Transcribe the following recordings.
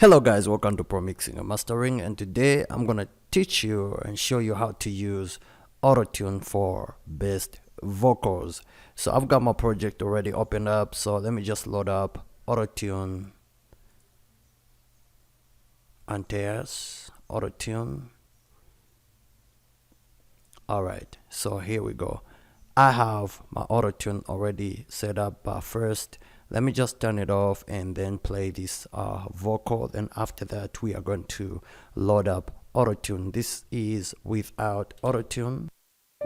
Hello guys, welcome to Pro Mixing and Mastering, and today I'm gonna teach you and show you how to use Autotune for best vocals. So I've got my project already opened up, so let me just load up Autotune Antares Autotune. Alright, so here we go. I have my Autotune already set up, but first let me just turn it off and then play this vocal. Then after that we are going to load up Autotune. This is without Autotune.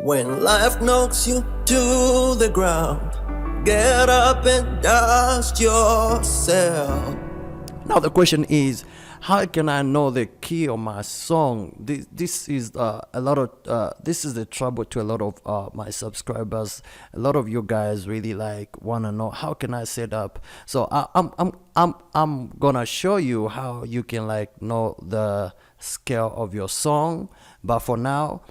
When life knocks you to the ground, get up and dust yourself. Now the question is, how can I know the key of my song? This is this is the trouble to a lot of my subscribers. A lot of you guys really want to know how can I set up. So I'm gonna show you how you can know the scale of your song. But for now,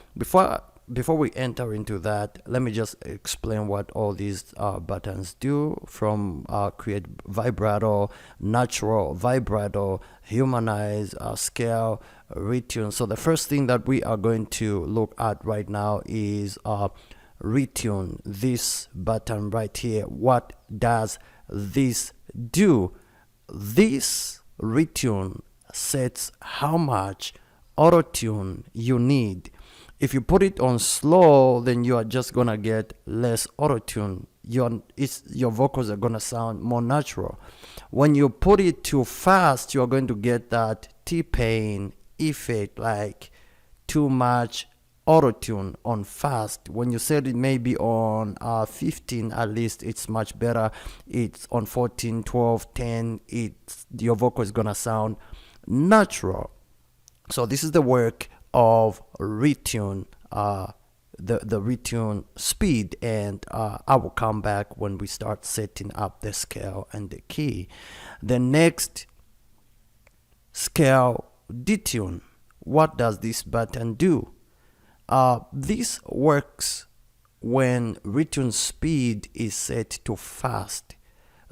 before we enter into that, let me just explain what all these buttons do, from create vibrato, natural, vibrato, humanize, scale, retune. So the first thing that we are going to look at right now is retune, this button right here. What does this do? This retune sets how much auto-tune you need. If you put it on slow, then you are just gonna get less auto-tune. Your vocals are gonna sound more natural. When you put it too fast, you are going to get that T-pain effect, like too much auto-tune on fast. When you set it maybe on 15, at least it's much better. It's on 14, 12, 10, your vocal is gonna sound natural. So this is the work of retune, the retune speed, and I will come back when we start setting up the scale and the key. The next, scale detune. What does this button do? This works when retune speed is set to fast.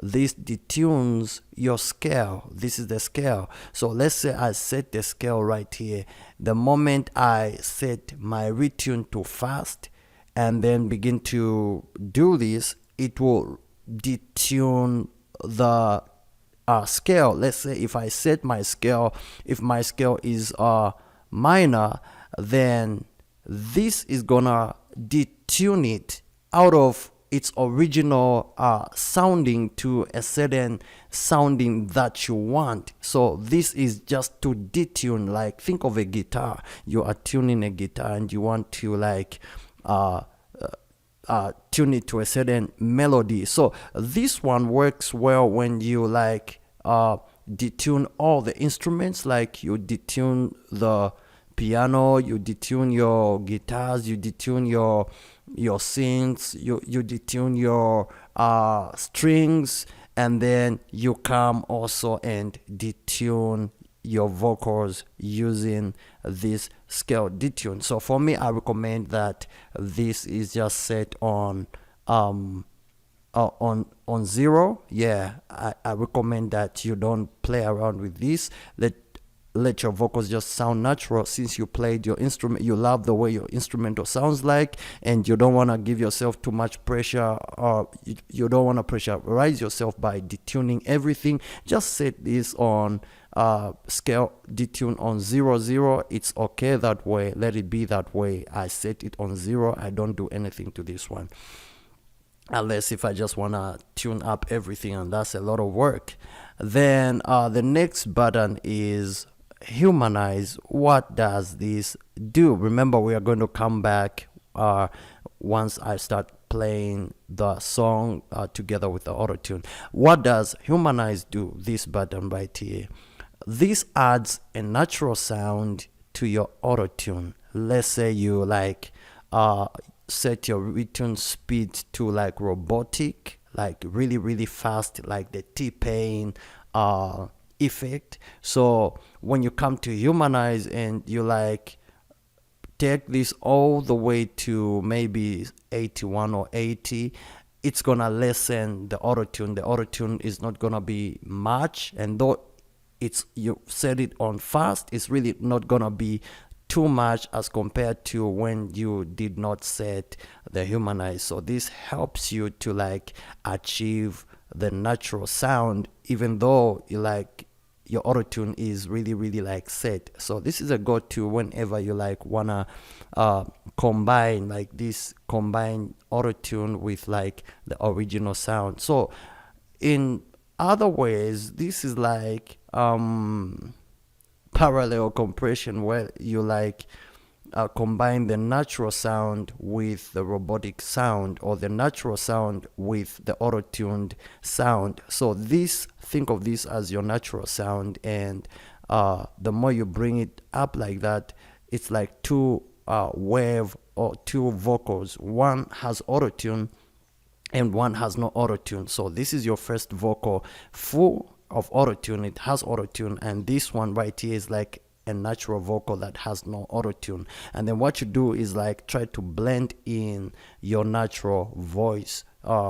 This detunes your scale. This is the scale. So let's say I set the scale right here. The moment I set my retune to fast and then begin to do this, it will detune the scale. Let's say if I set my scale, if my scale is minor, then this is gonna detune it out of its original sounding to a certain sounding that you want. So this is just to detune. Like, think of a guitar. You are tuning a guitar and you want to tune it to a certain melody. So this one works well when you detune all the instruments. Like, you detune the piano, you detune your guitars, you detune your synths, you detune your strings, and then you come also and detune your vocals using this scale detune. So for me, I recommend that this is just set on 0. Yeah, I recommend that you don't play around with this. Let your vocals just sound natural. Since you played your instrument, you love the way your instrumental sounds like, and you don't want to give yourself too much pressure, or you don't want to pressurize yourself by detuning everything. Just set this on scale detune on 0. It's okay that way. Let it be that way. I set it on 0. I don't do anything to this one, unless if I just want to tune up everything, and that's a lot of work. Then the next button is humanize. What does this do? Remember, we are going to come back once I start playing the song together with the auto-tune. What does humanize do? This button right here. This adds a natural sound to your auto-tune. Let's say you set your retune speed to robotic, really fast, like the T-pain effect. So when you come to humanize and you take this all the way to maybe 81 or 80, it's gonna lessen the auto-tune. The auto-tune is not gonna be much, and though it's you set it on fast, it's really not gonna be too much as compared to when you did not set the Humanize. So this helps you to like achieve the natural sound, even though you like your Autotune is really like set. So this is a go-to whenever you like wanna combine like this, combine Autotune with like the original sound. So in other ways, this is like parallel compression, where you like combine the natural sound with the robotic sound, or the natural sound with the auto-tuned sound. So this, think of this as your natural sound, and the more you bring it up like that, it's like two wave or two vocals. One has auto-tune and one has no auto-tune. So this is your first vocal full of auto-tune, it has auto-tune, and this one right here is like a natural vocal that has no auto-tune. And then what you do is like try to blend in your natural voice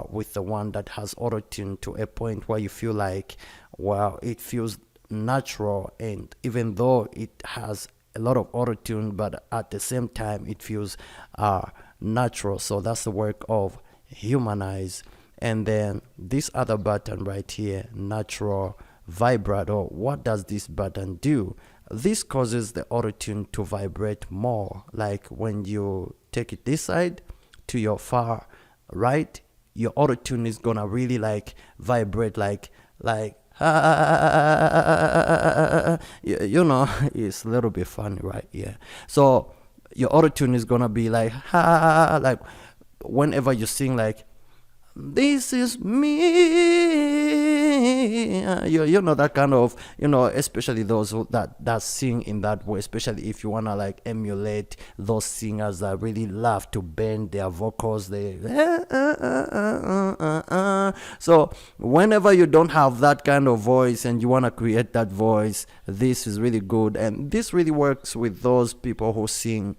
with the one that has auto-tune to a point where you feel like, wow, it feels natural, and even though it has a lot of auto-tune, but at the same time it feels natural. So that's the work of Humanize. And then this other button right here, natural vibrato, what does this button do? This causes the auto-tune to vibrate more. Like when you take it this side to your far right, your auto-tune is gonna really like vibrate like you know, it's a little bit funny, right? Yeah. So your auto-tune is gonna be like like whenever you sing like, this is me, you know, that kind of, you know, especially those that sing in that way, especially if you want to like emulate those singers that really love to bend their vocals, they so whenever you don't have that kind of voice and you want to create that voice, this is really good. And this really works with those people who sing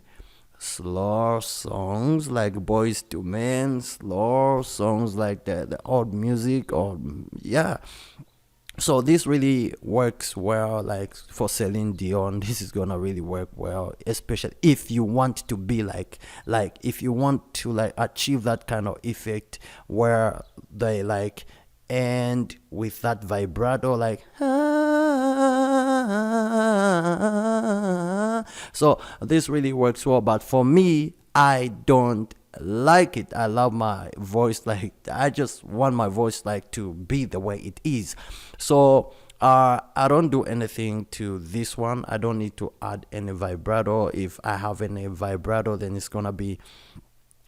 slow songs like Boys to Men, slow songs like the old music, or yeah. So this really works well, like for Celine Dion. This is gonna really work well, especially if you want to be like if you want to like achieve that kind of effect where they like end with that vibrato, like so this really works well. But for me, I don't like it. I love my voice, like I just want my voice like to be the way it is. So I don't do anything to this one. I don't need to add any vibrato. If I have any vibrato, then it's gonna be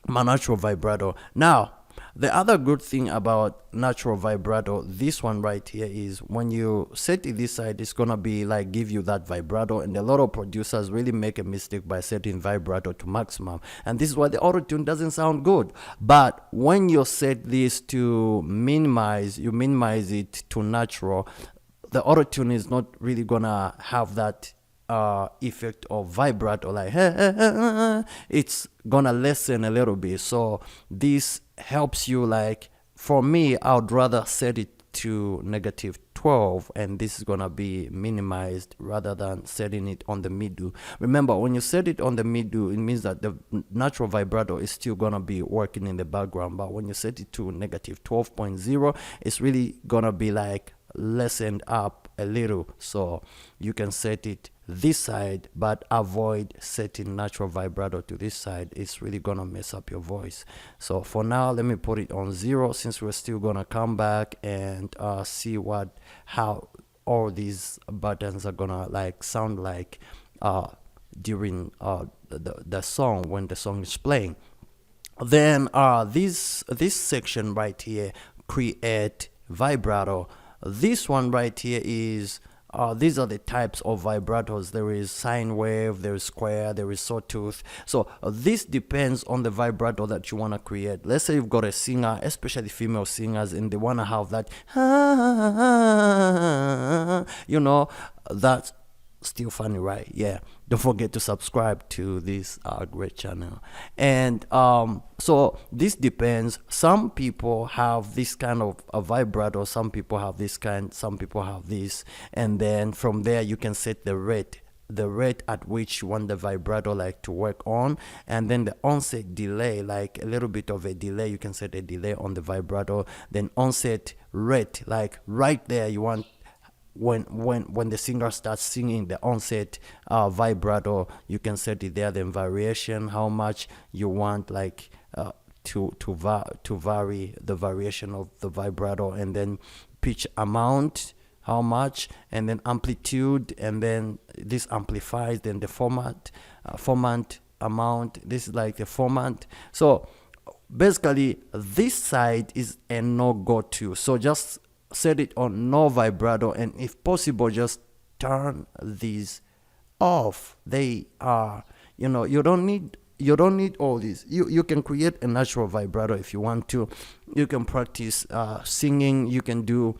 my natural vibrato. Now the other good thing about natural vibrato, this one right here, is when you set it this side, it's gonna be like give you that vibrato. And a lot of producers really make a mistake by setting vibrato to maximum, and this is why the auto-tune doesn't sound good. But when you set this to minimize, you minimize it to natural, the auto-tune is not really gonna have that effect of vibrato, like it's gonna lessen a little bit. So this helps you, like for me, I would rather set it to -12, and this is gonna be minimized rather than setting it on the middle. Remember, when you set it on the middle, it means that the natural vibrato is still gonna be working in the background, but when you set it to -12.0, it's really gonna be like lessened up a little. So you can set it this side, but avoid setting natural vibrato to this side. It's really gonna mess up your voice. So for now, let me put it on 0, since we're still gonna come back and see how all these buttons are gonna like sound like during the song, when the song is playing. Then this section right here, create vibrato. This one right here is these are the types of vibratos. There is sine wave, there is square, there is sawtooth. So this depends on the vibrato that you want to create. Let's say you've got a singer, especially female singers, and they want to have that, you know, that's still funny, right? Yeah. don't forget to subscribe to this great channel. And so this depends. Some people have this kind of a vibrato, some people have this kind, some people have this, and then from there you can set the rate at which you want the vibrato like to work on, and then the onset delay, like a little bit of a delay, you can set a delay on the vibrato. Then onset rate, like right there you want when the singer starts singing, the onset vibrato, you can set it there. Then variation, how much you want like to vary the variation of the vibrato, and then pitch amount, how much, and then amplitude, and then this amplifies. Then the format amount, this is like the format. So basically this side is a no-go to, so just set it on no vibrato, and if possible just turn these off. They are, you know, you don't need all this. You can create a natural vibrato if you want to. You can practice singing, you can do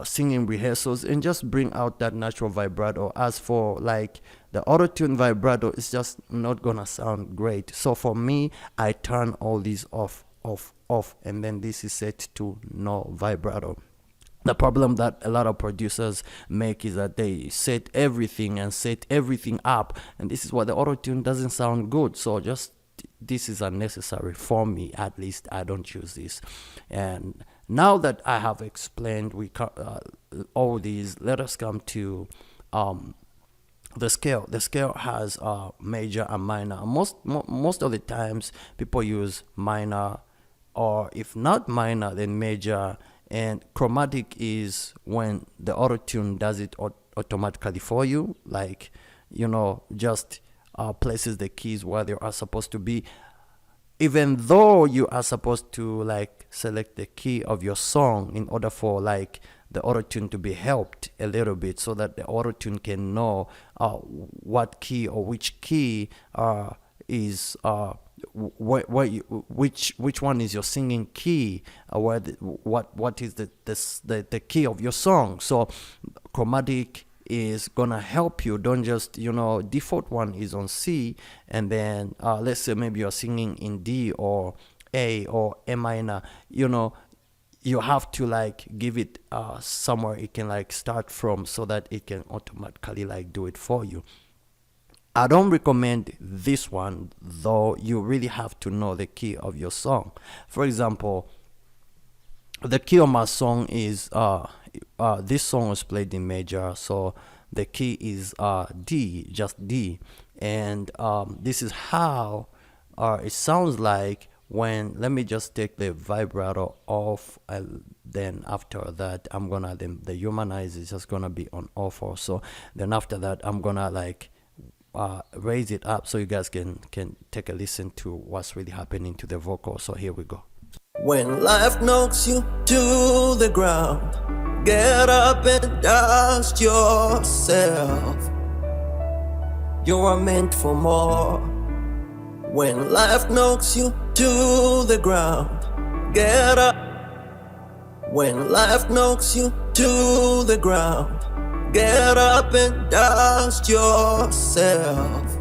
singing rehearsals and just bring out that natural vibrato. As for like the Autotune vibrato, it's just not gonna sound great. So for me, I turn all these off, and then this is set to no vibrato. The problem that a lot of producers make is that they set everything up, and this is why the Autotune doesn't sound good. So just this is unnecessary for me. At least I don't choose this. And now that I have explained all these, let us come to the scale. The scale has major and minor. Most of the times people use minor, or if not minor, then major. And chromatic is when the Autotune does it automatically for you, like, you know, just places the keys where they are supposed to be, even though you are supposed to like select the key of your song in order for like the Autotune to be helped a little bit, so that the Autotune can know what key or which key is which one is your singing key, what is the key of your song. So chromatic is gonna help you. Don't just, you know, default one is on C, and then let's say maybe you're singing in D or A or A minor, you know, you have to like give it somewhere it can like start from, so that it can automatically like do it for you. I don't recommend this one though. You really have to know the key of your song. For example, the key of my song is this song was played in major, so the key is D, just D. And this is how it sounds like when, let me just take the vibrato off, then after that I'm gonna, then the Humanize is just gonna be on off also. Then after that I'm gonna like raise it up so you guys can take a listen to what's really happening to the vocal. So here we go. When life knocks you to the ground, get up and dust yourself. You are meant for more. When life knocks you to the ground, get up. When life knocks you to the ground, get up and dust yourself.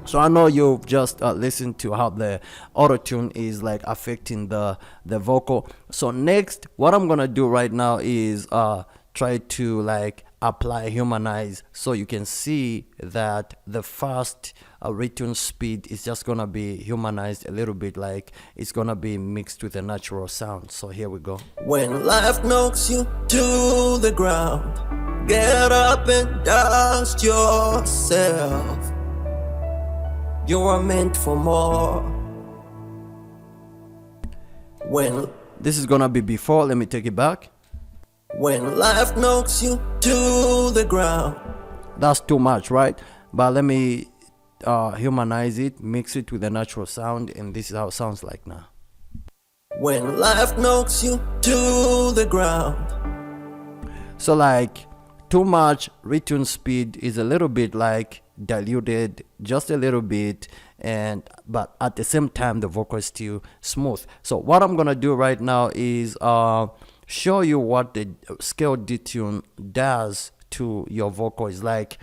So I know you've just listened to how the Autotune is like affecting the vocal. So next, what I'm gonna do right now is try to like apply Humanize, so you can see that the fast retune speed is just gonna be humanized a little bit, like it's gonna be mixed with a natural sound. So here we go. When life knocks you to the ground, get up and dust yourself. You are meant for more. When this is gonna be before, let me take it back. When life knocks you to the ground. That's too much, right? But let me humanize it, mix it with a natural sound, and this is how it sounds like now. When life knocks you to the ground. So like too much retune speed is a little bit like diluted, just a little bit, and but at the same time the vocal is still smooth. So what I'm gonna do right now is show you what the scale detune does to your vocal. Is like,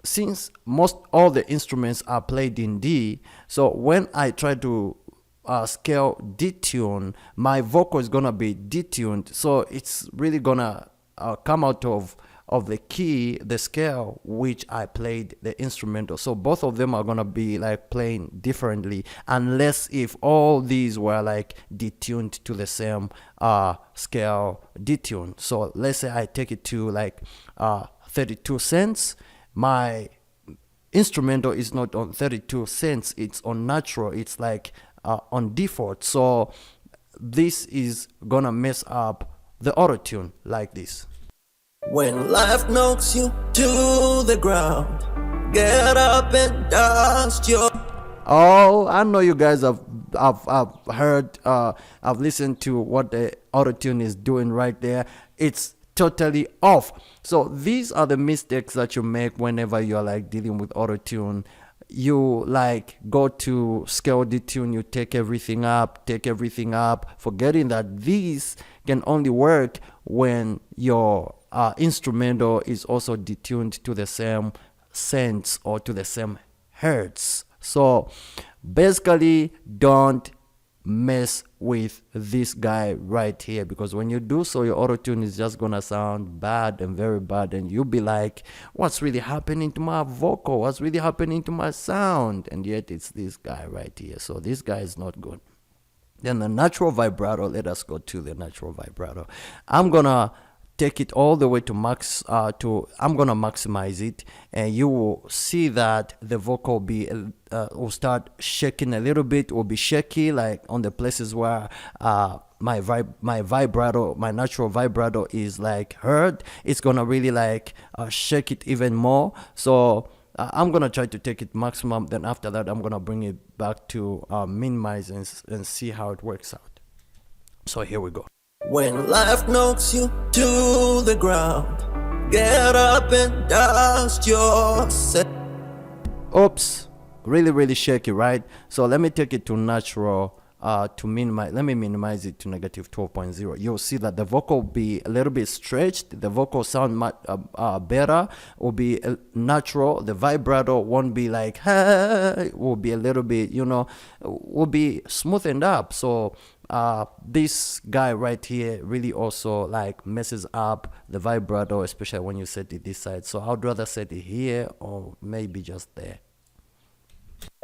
since most all the instruments are played in D, so when I try to scale detune, my vocal is gonna be detuned, so it's really gonna come out of the key, the scale which I played the instrumental. So both of them are gonna be like playing differently, unless if all these were like detuned to the same scale detune. So let's say I take it to like 32 cents, my instrumental is not on 32 cents, it's on natural, it's like on default. So this is gonna mess up the auto-tune like this. When life knocks you to the ground, get up and dust your. Oh, I know you guys have heard, I've listened to what the auto-tune is doing right there. It's totally off. So these are the mistakes that you make whenever you're like dealing with auto-tune. You like go to scale detune, you take everything up, forgetting that these can only work when your instrumental is also detuned to the same cents or to the same hertz. So basically, don't mess with this guy right here, because when you do so, your auto-tune is just gonna sound bad and very bad, and you'll be like, what's really happening to my vocal, what's really happening to my sound? And yet it's this guy right here. So this guy is not good. Then the natural vibrato, let us go to the natural vibrato. I'm gonna take it all the way to max, I'm gonna maximize it, and you will see that the vocal will start shaking a little bit, will be shaky, like on the places where my vibrato, my natural vibrato is like heard. It's gonna really like shake it even more. So I'm gonna try to take it maximum, then after that I'm gonna bring it back to minimize and see how it works out. So here we go. When life knocks you to the ground, get up and dust yourself. Oops, really shaky, right? So let me take it to natural to minimize. Let me minimize it to negative 12.0. You'll see that the vocal will be a little bit stretched. The vocal sound much better, will be natural. The vibrato won't be like, hey, will be a little bit, will be smoothened up. So this guy right here really also like messes up the vibrato, especially when you set it this side. So I'd rather set it here or maybe just there.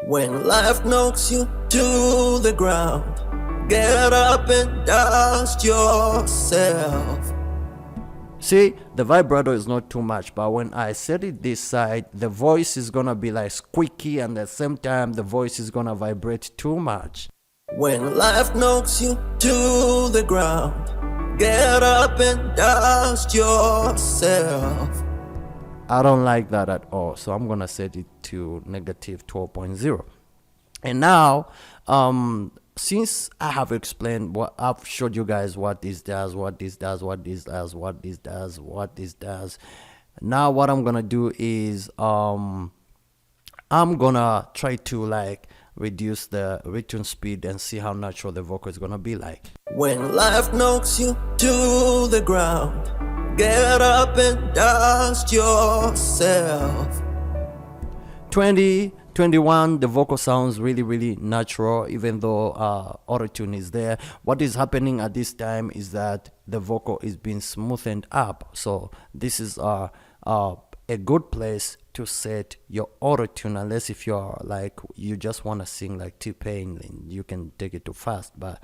When life knocks you to the ground, get up and dust yourself. See, the vibrato is not too much, but when I set it this side, the voice is gonna be like squeaky, and at the same time the voice is gonna vibrate too much. When life knocks you to the ground, get up and dust yourself. I don't like that at all, so I'm gonna set it to negative 12.0. And now, since I have explained what I've showed you guys what this does, what this does, what this does, what this does, what this does, now what I'm gonna do is I'm gonna try to like reduce the Retune speed and see how natural the vocal is gonna be like. When life knocks you to the ground, get up and dust yourself. 21, the vocal sounds really natural, even though auto-tune is there. What is happening at this time is that the vocal is being smoothened up. So this is a good place to set your auto-tune, unless if you're like, you just want to sing like T-Pain, then you can take it too fast. But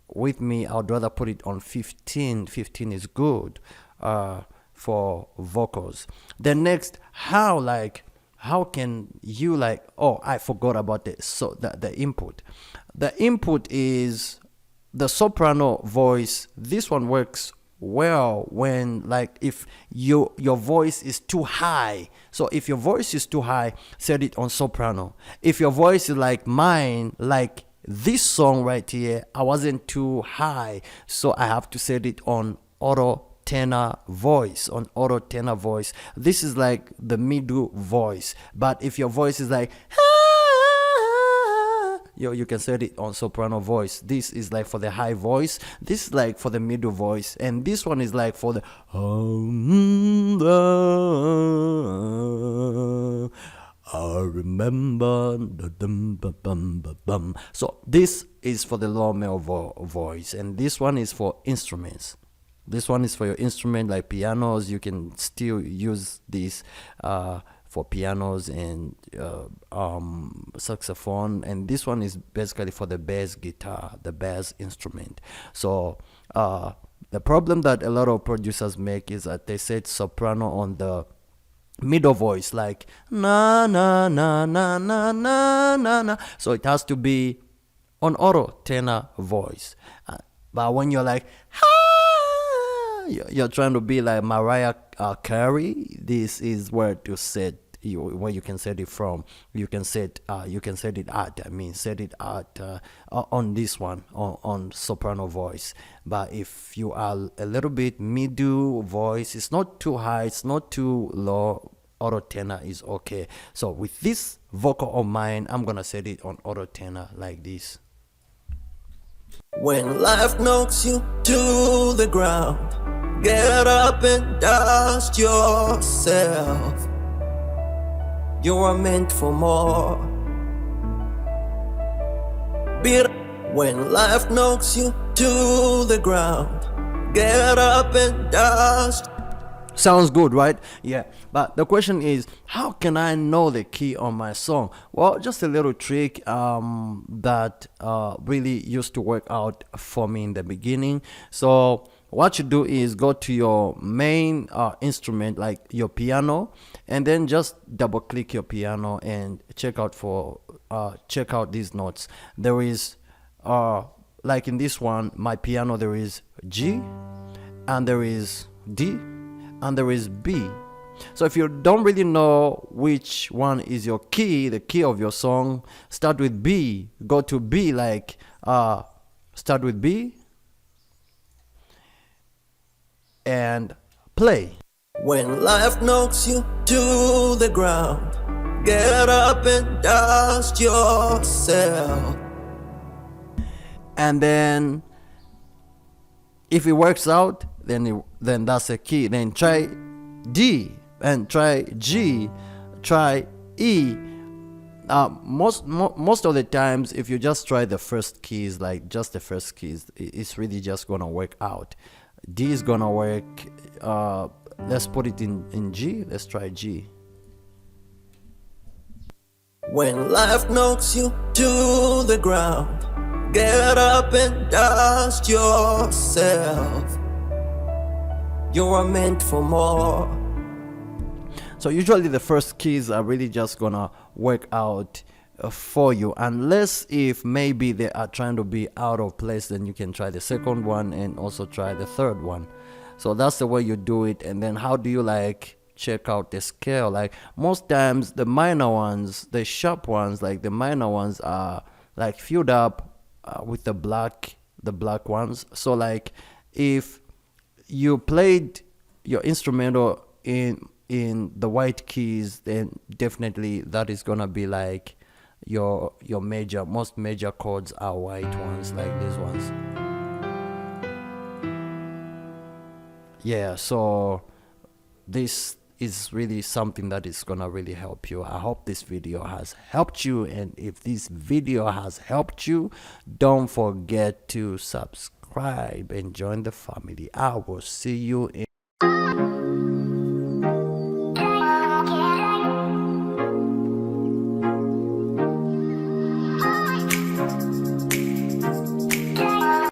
with me, I'd rather put it on 15. 15 is good for vocals. Then next, how can you like, oh, I forgot about this. So the input. The input is the soprano voice. This one works well when like if your voice is too high. So if your voice is too high, set it on soprano. If your voice is like mine, like this song right here, I wasn't too high, so I have to set it on auto tenor voice. This is like the middle voice. But if your voice is like you can set it on soprano voice. This is like for the high voice, this is like for the middle voice, and this one is like for the I remember. So this is for the low male voice, and this one is for instruments. This one is for your instrument like pianos. You can still use this for pianos and saxophone, and this one is basically for the bass guitar, the bass instrument. So the problem that a lot of producers make is that they set soprano on the middle voice, like na na na na na na na na, so it has to be on auto tenor voice. But when you're like you're trying to be like Mariah Carey, this is where to set where you can set it from. You can set it at, set it at on this one, on soprano voice. But if you are a little bit middle voice, it's not too high, it's not too low, auto tenor is okay. So with this vocal of mine, I'm gonna set it on auto tenor like this. When life knocks you to the ground, get up and dust yourself. You are meant for more. When life knocks you to the ground, get up and dust. Sounds good, right? Yeah, but the question is, how can I know the key on my song? Well, just a little trick that really used to work out for me in the beginning. So what you do is go to your main instrument, like your piano, and then just double click your piano and check out these notes. There is like in this one, my piano, there is G, and there is D, and there is B. So if you don't really know which one is your key, the key of your song, start with B, go to B, like start with B and play. When life knocks you to the ground, get up and dust yourself. And then if it works out, then that's a key. Then try D and try G, try E. Most of the times, if you just try the first keys, like just the first keys, it's really just gonna work out. D is gonna work. Let's put it in G. Let's try G. When life knocks you to the ground, get up and dust yourself. You are meant for more. So usually the first keys are really just gonna work out for you, unless if maybe they are trying to be out of place, then you can try the second one and also try the third one. So that's the way you do it. And then how do you like check out the scale? Like most times the minor ones, the sharp ones, like the minor ones are like filled up with the black ones. So like if you played your instrumental in the white keys, then definitely that is gonna be like your most major chords are white ones, like these ones. Yeah, so this is really something that is gonna really help you. I hope this video has helped you, and if this video has helped you, don't forget to subscribe and join the family. I will see you in